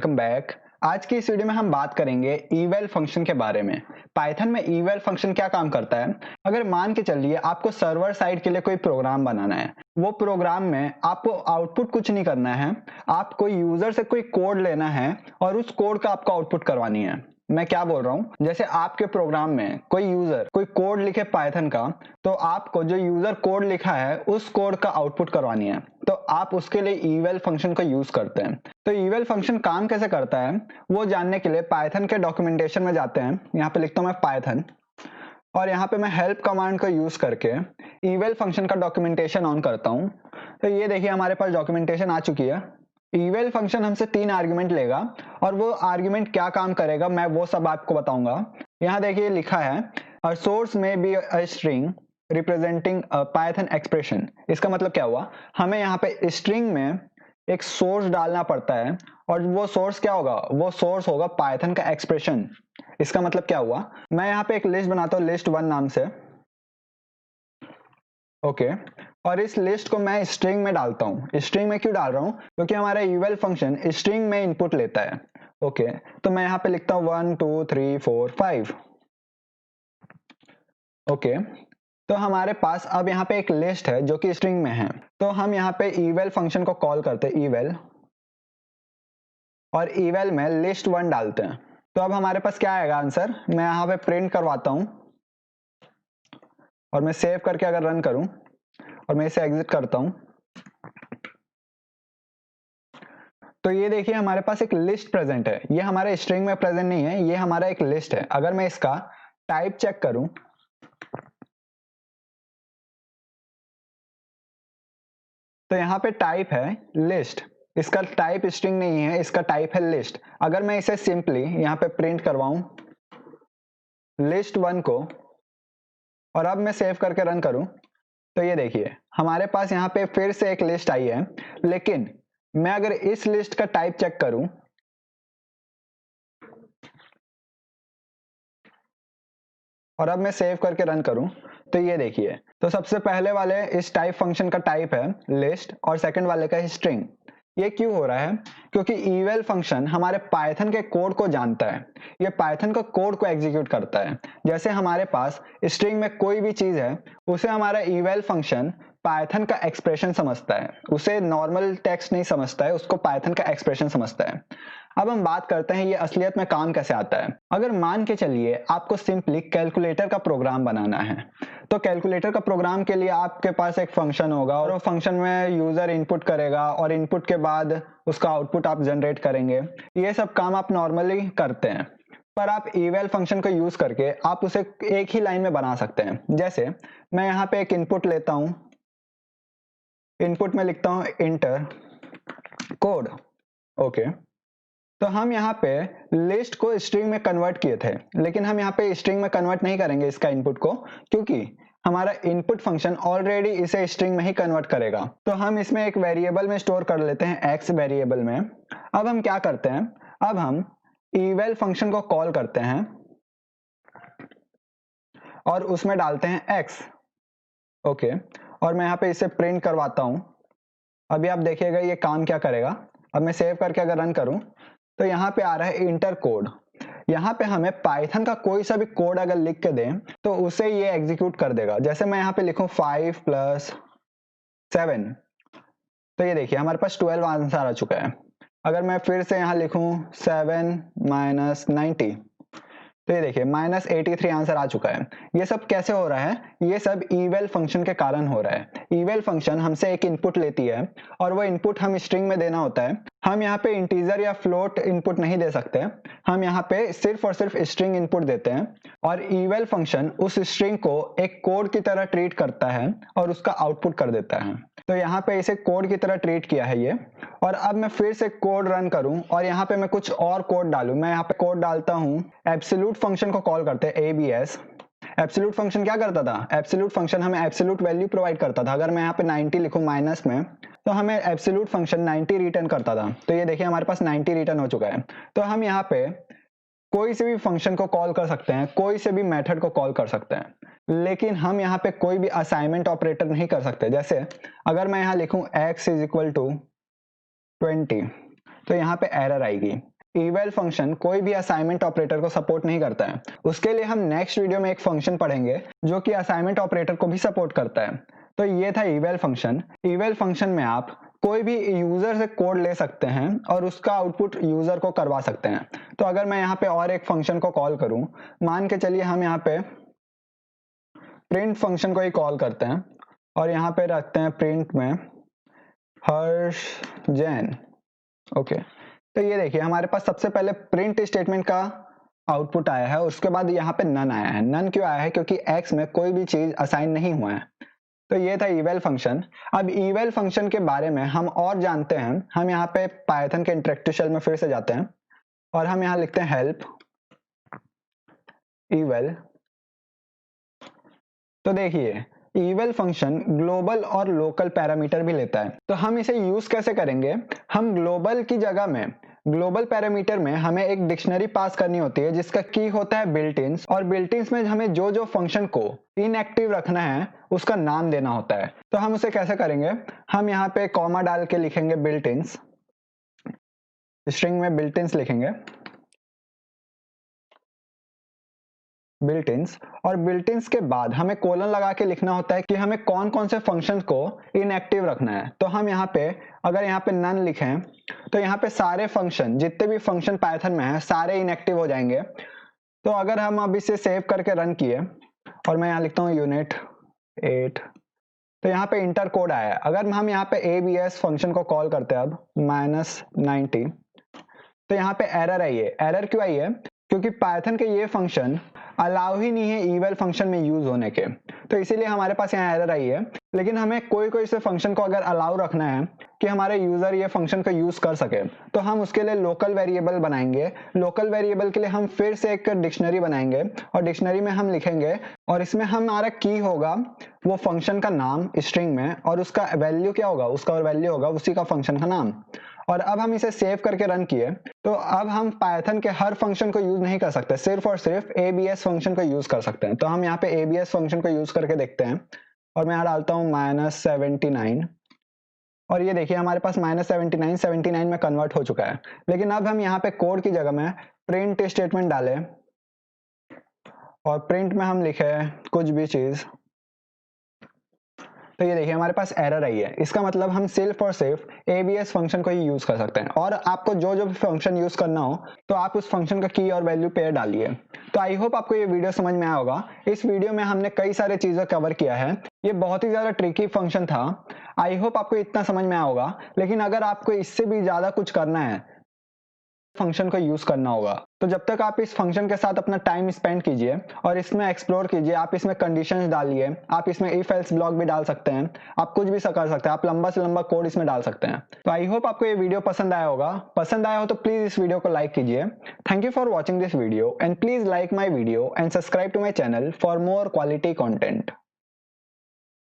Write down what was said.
Welcome back. आज की इस वीडियो में हम बात करेंगे eval फंक्शन के बारे में। पाइथन में eval फंक्शन क्या काम करता है। अगर मान के चलिए आपको सर्वर साइड के लिए कोई प्रोग्राम बनाना है, वो प्रोग्राम में आपको आउटपुट कुछ नहीं करना है, आपको यूजर से कोई कोड लेना है और उस कोड का आपको आउटपुट करवानी है। मैं क्या बोल रहा हूँ, जैसे आपके प्रोग्राम में कोई यूजर कोई कोड लिखे पाइथन का, तो आपको जो यूजर कोड लिखा है उस कोड का आउटपुट करवानी है, तो आप उसके लिए eval फंक्शन का यूज करते हैं। तो eval फंक्शन काम कैसे करता है वो जानने के लिए पाइथन के डॉक्यूमेंटेशन में जाते हैं। यहाँ पे लिखता हूँ मैं पाइथन, और यहाँ पे मैं हेल्प कमांड का यूज करके eval फंक्शन का डॉक्यूमेंटेशन ऑन करता हूँ। तो ये देखिए हमारे पास डॉक्यूमेंटेशन आ चुकी है। eval फंक्शन हमसे 3 आर्ग्यूमेंट लेगा और वो आर्ग्यूमेंट क्या काम करेगा मैं वो सब आपको बताऊंगा। यहाँ देखिए लिखा है a source may be a string representing a Python expression। इसका मतलब क्या हुआ, हमें यहाँ पे स्ट्रिंग में एक सोर्स डालना पड़ता है और वो सोर्स क्या होगा, वो सोर्स होगा पाइथन का एक्सप्रेशन। इसका मतलब क्या हुआ, मैं यहाँ पे एक लिस्ट बनाता हूँ list1 नाम से, ओके और इस लिस्ट को मैं स्ट्रिंग में डालता हूँ। स्ट्रिंग में क्यों डाल रहा हूँ, क्योंकि हमारा eval फंक्शन स्ट्रिंग में इनपुट लेता है। ओके तो मैं यहाँ पे लिखता हूँ 1 2 3 4 5। ओके तो हमारे पास अब यहाँ पे एक लिस्ट है जो कि स्ट्रिंग में है, तो हम यहाँ पे eval फंक्शन को कॉल करते हैं eval, और eval में list1 डालते हैं। तो अब हमारे पास क्या आएगा आंसर, मैं यहाँ पे प्रिंट करवाता हूँ और मैं सेव करके अगर रन करूं और मैं इसे एग्जिट करता हूं, तो ये देखिए हमारे पास एक लिस्ट प्रेजेंट है। ये हमारे स्ट्रिंग में प्रेजेंट नहीं है, ये हमारा एक लिस्ट है। अगर मैं इसका टाइप चेक करूं तो यहाँ पे टाइप है लिस्ट, इसका टाइप स्ट्रिंग नहीं है, इसका टाइप है लिस्ट। अगर मैं इसे सिंपली यहाँ पे प्रिंट करवाऊं list1 को और अब मैं सेव करके रन करूं, तो ये देखिए हमारे पास यहाँ पे फिर से एक लिस्ट आई है। लेकिन मैं अगर इस लिस्ट का टाइप चेक करूं और अब मैं सेव करके रन करूं, तो ये देखिए, तो सबसे पहले वाले इस टाइप फंक्शन का टाइप है लिस्ट और सेकंड वाले का स्ट्रिंग। ये क्यों हो रहा है, क्योंकि eval फंक्शन हमारे पाइथन के कोड को जानता है, ये पाइथन का कोड को एग्जीक्यूट करता है। जैसे हमारे पास स्ट्रिंग में कोई भी चीज है, उसे हमारा eval फंक्शन पाइथन का एक्सप्रेशन समझता है, उसे नॉर्मल टेक्स्ट नहीं समझता है, उसको पाइथन का एक्सप्रेशन समझता है। अब हम बात करते हैं ये असलियत में काम कैसे आता है। अगर मान के चलिए आपको सिंपली कैलकुलेटर का प्रोग्राम बनाना है, तो कैलकुलेटर का प्रोग्राम के लिए आपके पास एक फंक्शन होगा और वो फंक्शन में यूजर इनपुट करेगा और इनपुट के बाद उसका आउटपुट आप जनरेट करेंगे। ये सब काम आप नॉर्मली करते हैं, पर आप eval फंक्शन को यूज करके आप उसे एक ही लाइन में बना सकते हैं। जैसे मैं यहाँ पे एक इनपुट लेता हूँ, इनपुट में लिखता हूँ इंटर कोड। ओके तो हम यहाँ पे लिस्ट को स्ट्रिंग में कन्वर्ट किए थे, लेकिन हम यहाँ पे स्ट्रिंग में कन्वर्ट नहीं करेंगे इसका इनपुट को, क्योंकि हमारा इनपुट फंक्शन ऑलरेडी इसे स्ट्रिंग में ही कन्वर्ट करेगा। तो हम इसमें एक वेरिएबल में स्टोर कर लेते हैं, x वेरिएबल में। अब हम क्या करते हैं, अब हम eval फंक्शन को कॉल करते हैं और उसमें डालते हैं x। ओके और मैं यहाँ पे इसे प्रिंट करवाता हूँ। अभी आप देखिएगा ये काम क्या करेगा। अब मैं सेव करके अगर रन करूं, तो यहाँ पे आ रहा है इंटर कोड। यहाँ पे हमें पाइथन का कोई सा भी कोड अगर लिख के दें तो उसे ये एग्जीक्यूट कर देगा। जैसे मैं यहाँ पे लिखूं 5 + 7, तो ये देखिए हमारे पास 12 आंसर आ चुका है। अगर मैं फिर से यहाँ लिखूं 7 - 90, तो ये देखिए -83 आंसर आ चुका है। ये सब कैसे हो रहा है, ये सब eval फंक्शन के कारण हो रहा है। eval फंक्शन हमसे एक इनपुट लेती है और वो इनपुट हम स्ट्रिंग में देना होता है। हम यहाँ पे इंटीजर या फ्लोट इनपुट नहीं दे सकते, हम यहाँ पे सिर्फ और सिर्फ स्ट्रिंग इनपुट देते हैं और eval फंक्शन उस स्ट्रिंग को एक कोड की तरह ट्रीट करता है और उसका आउटपुट कर देता है। तो यहाँ पे इसे कोड की तरह ट्रीट किया है ये। और अब मैं फिर से कोड रन करूं और यहाँ पे मैं कुछ और कोड डालूं। मैं यहाँ पे कोड डालता हूँ, एब्सोल्यूट फंक्शन को कॉल करते हैं abs। एब्सोल्यूट फंक्शन क्या करता था, एब्सोल्यूट फंक्शन हमें एब्सोल्यूट वैल्यू प्रोवाइड करता था। अगर मैं यहाँ पे 90 लिखूं माइनस में, तो हमें एब्सोल्यूट फंक्शन 90 रिटर्न करता था। तो ये देखिए हमारे पास 90 रिटर्न हो चुका है। तो हम यहाँ पे कोई से भी फंक्शन को कॉल कर सकते हैं, कोई से भी मेथड को कॉल कर सकते हैं, लेकिन हम यहाँ पे कोई भी असाइनमेंट ऑपरेटर नहीं कर सकते। जैसे अगर मैं यहाँ लिखूं x = 20, तो यहाँ पे एरर आएगी। eval फंक्शन कोई भी असाइनमेंट ऑपरेटर को सपोर्ट नहीं करता है। उसके लिए हम नेक्स्ट वीडियो में एक फंक्शन पढ़ेंगे जो कि असाइनमेंट ऑपरेटर को भी सपोर्ट करता है। तो ये था eval फंक्शन। eval फंक्शन में आप कोई भी यूजर से कोड ले सकते हैं और उसका आउटपुट यूजर को करवा सकते हैं। तो अगर मैं यहाँ पे और एक फंक्शन को कॉल करूं, मान के चलिए हम यहाँ पे प्रिंट फंक्शन को ही कॉल करते हैं और यहाँ पे रखते हैं प्रिंट में हर्ष जैन। ओके, तो ये देखिए हमारे पास सबसे पहले प्रिंट स्टेटमेंट का आउटपुट आया है, उसके बाद यहाँ पे नन आया है। नन क्यों आया है? क्योंकि एक्स में कोई भी चीज असाइन नहीं हुआ है। तो ये था eval फंक्शन। अब eval फंक्शन के बारे में हम और जानते हैं। हम यहाँ पे पाइथन के इंटरेक्टिव शेल में फिर से जाते हैं और हम यहाँ लिखते हैं हेल्प eval। तो देखिए eval फंक्शन ग्लोबल और लोकल पैरामीटर भी लेता है। तो हम इसे यूज कैसे करेंगे? हम ग्लोबल की जगह में ग्लोबल पैरामीटर में हमें एक डिक्शनरी पास करनी होती है जिसका की होता है बिल्ट इन्स, और बिल्ट इन्स में हमें जो जो फंक्शन को इनएक्टिव रखना है उसका नाम देना होता है। तो हम उसे कैसे करेंगे? हम यहाँ पे कॉमा डाल के लिखेंगे बिल्ट इन्स, स्ट्रिंग में बिल्ट इन्स लिखेंगे बिल्ट इन्स, और बिल्ट इन्स के बाद हमें कोलन लगा के लिखना होता है कि हमें कौन कौन से फंक्शन को इनएक्टिव रखना है। तो हम यहाँ पे अगर यहाँ पे नन लिखें तो यहाँ पे सारे फंक्शन, जितने भी फंक्शन पाइथन में है, सारे इनएक्टिव हो जाएंगे। तो अगर हम अब इसे सेव करके रन किए और मैं यहाँ लिखता हूँ यूनिट 8, तो यहाँ पे इंटर कोड आया है। अगर हम यहाँ पे abs फंक्शन को कॉल करते हैं अब -90, तो यहाँ पे एरर आई है। एरर क्यों आई है? क्योंकि पाइथन के ये फंक्शन अलाउ ही नहीं है eval फंक्शन में यूज होने के, तो इसीलिए हमारे पास यहाँ एरर आई है। लेकिन हमें कोई कोई से फंक्शन को अगर अलाउ रखना है कि हमारे यूजर ये फंक्शन को यूज कर सके, तो हम उसके लिए लोकल वेरिएबल बनाएंगे। लोकल वेरिएबल के लिए हम फिर से एक डिक्शनरी बनाएंगे और डिक्शनरी में हम लिखेंगे, और इसमें हमारा की होगा वो फंक्शन का नाम स्ट्रिंग में, और उसका वैल्यू क्या होगा? उसका वैल्यू होगा उसी का फंक्शन का नाम। और अब हम इसे सेव करके रन किए तो अब हम पाइथन के हर फंक्शन को यूज नहीं कर सकते, सिर्फ और सिर्फ abs फंक्शन को यूज कर सकते हैं। तो हम यहाँ पे abs फंक्शन को यूज करके देखते हैं और मैं यहाँ डालता हूँ -79, और ये देखिए हमारे पास -79 में कन्वर्ट हो चुका है। लेकिन अब हम यहाँ पे कोड की जगह में प्रिंट स्टेटमेंट डालें और प्रिंट में हम लिखे कुछ भी चीज, तो ये देखिए हमारे पास एरर आई है। इसका मतलब हम सिर्फ और सिर्फ abs फंक्शन को ही यूज कर सकते हैं, और आपको जो जो भी फंक्शन यूज करना हो तो आप उस फंक्शन का की और वैल्यू पेयर डालिए। तो आई होप आपको ये वीडियो समझ में आया होगा। इस वीडियो में हमने कई सारे चीजें कवर किया है। ये बहुत ही ज्यादा ट्रिकी फंक्शन था। आई होप आपको इतना समझ में आया होगा। लेकिन अगर आपको इससे भी ज्यादा कुछ करना है, फंक्शन को यूज करना होगा, तो जब तक आप इस फंक्शन के साथ अपना टाइम स्पेंड कीजिए और इसमें एक्सप्लोर कीजिए। आप इसमें कंडीशंस डालिए, आप इसमें इफ एल्स ब्लॉक भी डाल सकते हैं, आप कुछ भी कर सकते हैं, आप लंबा से लंबा कोड इसमें डाल सकते हैं। तो आई होप आपको ये वीडियो पसंद आया होगा। पसंद आया हो तो प्लीज इस वीडियो को लाइक कीजिए। Thank you for watching this video and please like my video and subscribe to my channel for more quality content.